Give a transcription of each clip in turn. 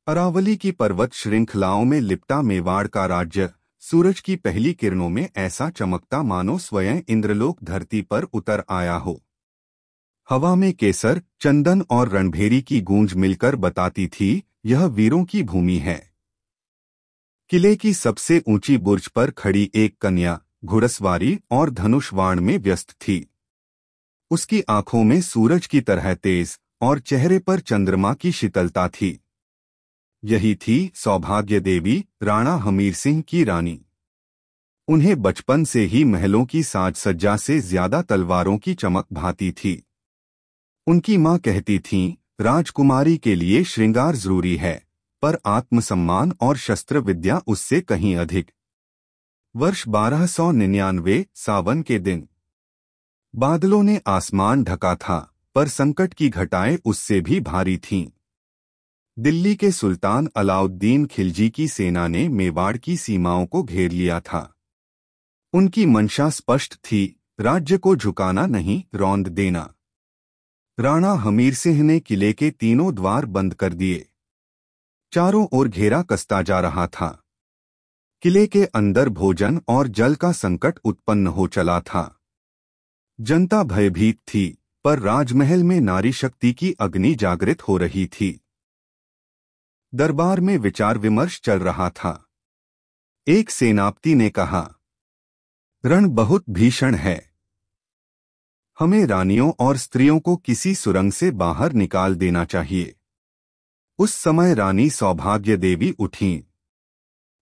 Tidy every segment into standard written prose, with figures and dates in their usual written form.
अरावली की पर्वत श्रृंखलाओं में लिपटा मेवाड़ का राज्य सूरज की पहली किरणों में ऐसा चमकता मानो स्वयं इंद्रलोक धरती पर उतर आया हो। हवा में केसर, चंदन और रणभेरी की गूंज मिलकर बताती थी यह वीरों की भूमि है। किले की सबसे ऊंची बुर्ज पर खड़ी एक कन्या घुड़सवारी और धनुषवाण में व्यस्त थी। उसकी आंखों में सूरज की तरह तेज और चेहरे पर चंद्रमा की शीतलता थी। यही थी सौभाग्य देवी, राणा हमीर सिंह की रानी। उन्हें बचपन से ही महलों की साज सज्जा से ज्यादा तलवारों की चमक भाती थी। उनकी मां कहती थीं, राजकुमारी के लिए श्रृंगार जरूरी है, पर आत्मसम्मान और शस्त्र विद्या उससे कहीं अधिक। वर्ष 1299 सावन के दिन बादलों ने आसमान ढका था, पर संकट की घटाएं उससे भी भारी थीं। दिल्ली के सुल्तान अलाउद्दीन खिलजी की सेना ने मेवाड़ की सीमाओं को घेर लिया था। उनकी मंशा स्पष्ट थी, राज्य को झुकाना नहीं, रौंद देना। राणा हमीर सिंह ने किले के तीनों द्वार बंद कर दिए। चारों ओर घेरा कसता जा रहा था। किले के अंदर भोजन और जल का संकट उत्पन्न हो चला था। जनता भयभीत थी, पर राजमहल में नारी शक्ति की अग्नि जागृत हो रही थी। दरबार में विचार विमर्श चल रहा था। एक सेनापति ने कहा, रण बहुत भीषण है। हमें रानियों और स्त्रियों को किसी सुरंग से बाहर निकाल देना चाहिए। उस समय रानी सौभाग्य देवी उठीं।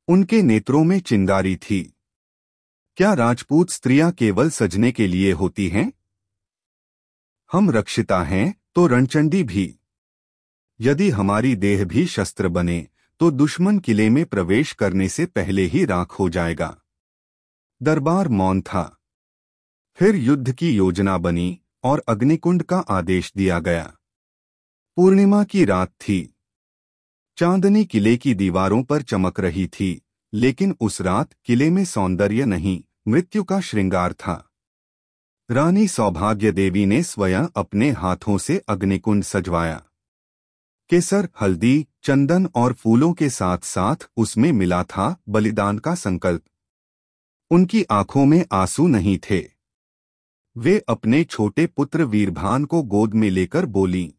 उनके नेत्रों में चिंगारी थी। क्या राजपूत स्त्रियां केवल सजने के लिए होती हैं? हम रक्षिता हैं तो रणचंडी भी। यदि हमारी देह भी शस्त्र बने तो दुश्मन किले में प्रवेश करने से पहले ही राख हो जाएगा। दरबार मौन था। फिर युद्ध की योजना बनी और अग्निकुंड का आदेश दिया गया। पूर्णिमा की रात थी। चांदनी किले की दीवारों पर चमक रही थी, लेकिन उस रात किले में सौंदर्य नहीं, मृत्यु का श्रृंगार था। रानी सौभाग्य देवी ने स्वयं अपने हाथों से अग्निकुंड सजवाया। केसर, हल्दी, चंदन और फूलों के साथ साथ उसमें मिला था बलिदान का संकल्प। उनकी आंखों में आंसू नहीं थे। वे अपने छोटे पुत्र वीरभान को गोद में लेकर बोलीं,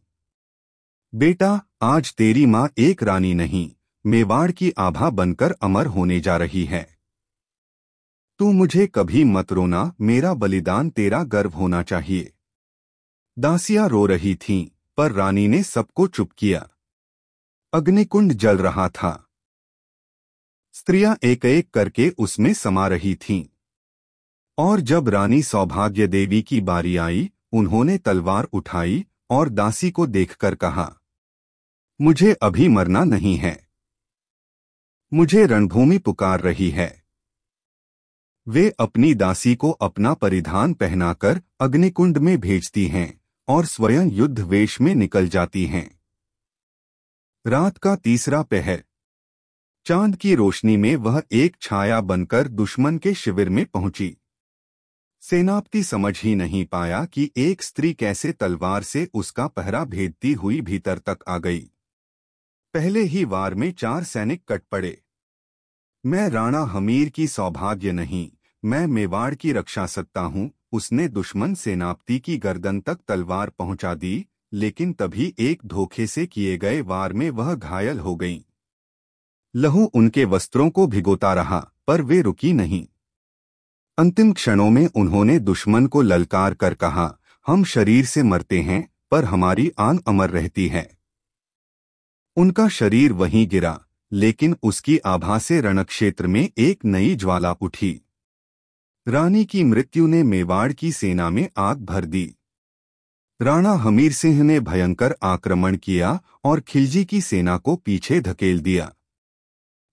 बेटा, आज तेरी मां एक रानी नहीं, मेवाड़ की आभा बनकर अमर होने जा रही है। तू मुझे कभी मत रोना, मेरा बलिदान तेरा गर्व होना चाहिए। दासियां रो रही थीं, पर रानी ने सबको चुप किया। अग्निकुंड जल रहा था। स्त्रियां एक एक करके उसमें समा रही थीं। और जब रानी सौभाग्य देवी की बारी आई, उन्होंने तलवार उठाई और दासी को देखकर कहा, मुझे अभी मरना नहीं है। मुझे रणभूमि पुकार रही है। वे अपनी दासी को अपना परिधान पहनाकर अग्निकुंड में भेजती हैं और स्वयं युद्ध वेश में निकल जाती हैं। रात का तीसरा पहर। चांद की रोशनी में वह एक छाया बनकर दुश्मन के शिविर में पहुंची। सेनापति समझ ही नहीं पाया कि एक स्त्री कैसे तलवार से उसका पहरा भेदती हुई भीतर तक आ गई। पहले ही वार में 4 सैनिक कट पड़े। मैं राणा हमीर की सौभाग्य नहीं, मैं मेवाड़ की रक्षा सत्ता हूं। उसने दुश्मन सेनापति की गर्दन तक तलवार पहुंचा दी, लेकिन तभी एक धोखे से किए गए वार में वह घायल हो गईं। लहू उनके वस्त्रों को भिगोता रहा, पर वे रुकी नहीं। अंतिम क्षणों में उन्होंने दुश्मन को ललकार कर कहा, हम शरीर से मरते हैं, पर हमारी आन अमर रहती है। उनका शरीर वहीं गिरा, लेकिन उसकी आभा से रणक्षेत्र में एक नई ज्वाला उठी। रानी की मृत्यु ने मेवाड़ की सेना में आग भर दी। राणा हमीर सिंह ने भयंकर आक्रमण किया और खिलजी की सेना को पीछे धकेल दिया।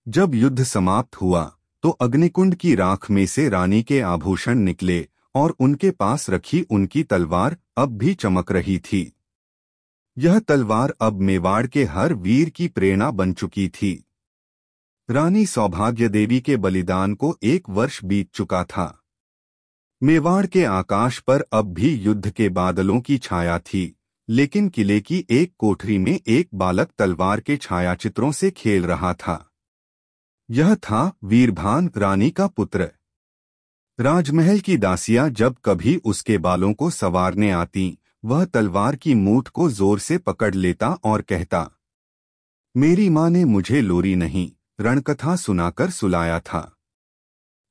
जब युद्ध समाप्त हुआ तो अग्निकुंड की राख में से रानी के आभूषण निकले और उनके पास रखी उनकी तलवार अब भी चमक रही थी। यह तलवार अब मेवाड़ के हर वीर की प्रेरणा बन चुकी थी। रानी सौभाग्य देवी के बलिदान को 1 वर्ष बीत चुका था। मेवाड़ के आकाश पर अब भी युद्ध के बादलों की छाया थी लेकिन किले की एक कोठरी में एक बालक तलवार के छायाचित्रों से खेल रहा था। यह था वीरभान, रानी का पुत्र। राजमहल की दासियां जब कभी उसके बालों को संवारने आती, वह तलवार की मूठ को जोर से पकड़ लेता और कहता, मेरी माँ ने मुझे लोरी नहीं, रणकथा सुनाकर सुलाया था।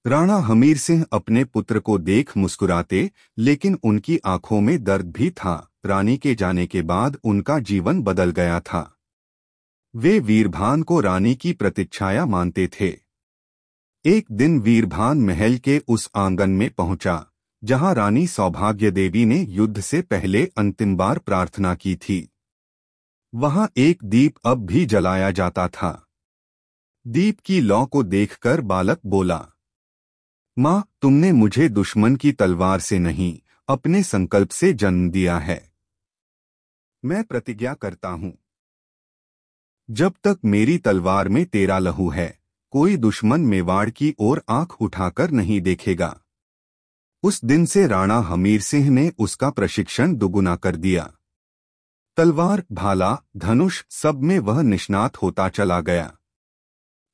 राणा हमीर सिंह अपने पुत्र को देख मुस्कुराते, लेकिन उनकी आंखों में दर्द भी था। रानी के जाने के बाद उनका जीवन बदल गया था। वे वीरभान को रानी की प्रतीक्षाया मानते थे। एक दिन वीरभान महल के उस आंगन में पहुंचा जहां रानी सौभाग्य देवी ने युद्ध से पहले अंतिम बार प्रार्थना की थी। वहां एक दीप अब भी जलाया जाता था। दीप की लौ को देखकर बालक बोला, माँ, तुमने मुझे दुश्मन की तलवार से नहीं, अपने संकल्प से जन्म दिया है। मैं प्रतिज्ञा करता हूँ, जब तक मेरी तलवार में तेरा लहू है, कोई दुश्मन मेवाड़ की ओर आंख उठाकर नहीं देखेगा। उस दिन से राणा हमीर सिंह ने उसका प्रशिक्षण दुगुना कर दिया। तलवार, भाला, धनुष सब में वह निष्णात होता चला गया।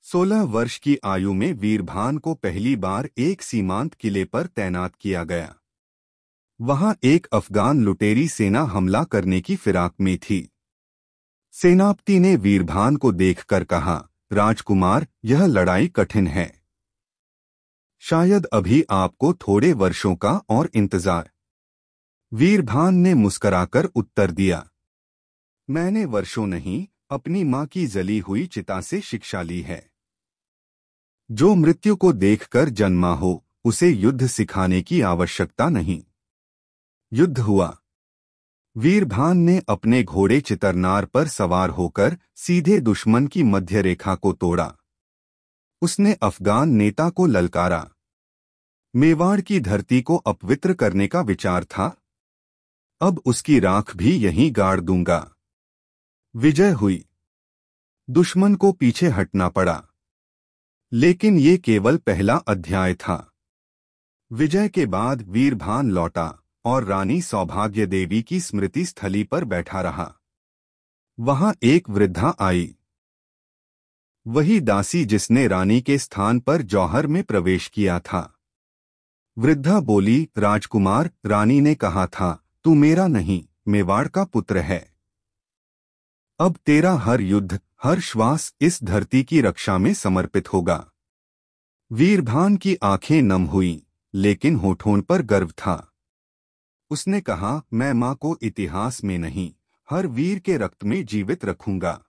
16 वर्ष की आयु में वीरभान को पहली बार एक सीमांत किले पर तैनात किया गया। वहां एक अफगान लुटेरी सेना हमला करने की फिराक में थी। सेनापति ने वीरभान को देखकर कहा, राजकुमार, यह लड़ाई कठिन है। शायद अभी आपको थोड़े वर्षों का और इंतजार। वीरभान ने मुस्कुराकर उत्तर दिया, मैंने वर्षों नहीं, अपनी मां की जली हुई चिता से शिक्षा ली है। जो मृत्यु को देखकर जन्मा हो, उसे युद्ध सिखाने की आवश्यकता नहीं। युद्ध हुआ। वीरभान ने अपने घोड़े चितरनार पर सवार होकर सीधे दुश्मन की मध्य रेखा को तोड़ा। उसने अफगान नेता को ललकारा। मेवाड़ की धरती को अपवित्र करने का विचार था। अब उसकी राख भी यहीं गाड़ दूंगा। विजय हुई। दुश्मन को पीछे हटना पड़ा। लेकिन ये केवल पहला अध्याय था। विजय के बाद वीरभान लौटा और रानी सौभाग्य देवी की स्मृति स्थली पर बैठा रहा। वहां एक वृद्धा आई, वही दासी जिसने रानी के स्थान पर जौहर में प्रवेश किया था। वृद्धा बोली, राजकुमार, रानी ने कहा था, तू मेरा नहीं, मेवाड़ का पुत्र है। अब तेरा हर युद्ध, हर श्वास इस धरती की रक्षा में समर्पित होगा। वीरभान की आंखें नम हुईं, लेकिन होठों पर गर्व था। उसने कहा, मैं मां को इतिहास में नहीं, हर वीर के रक्त में जीवित रखूंगा।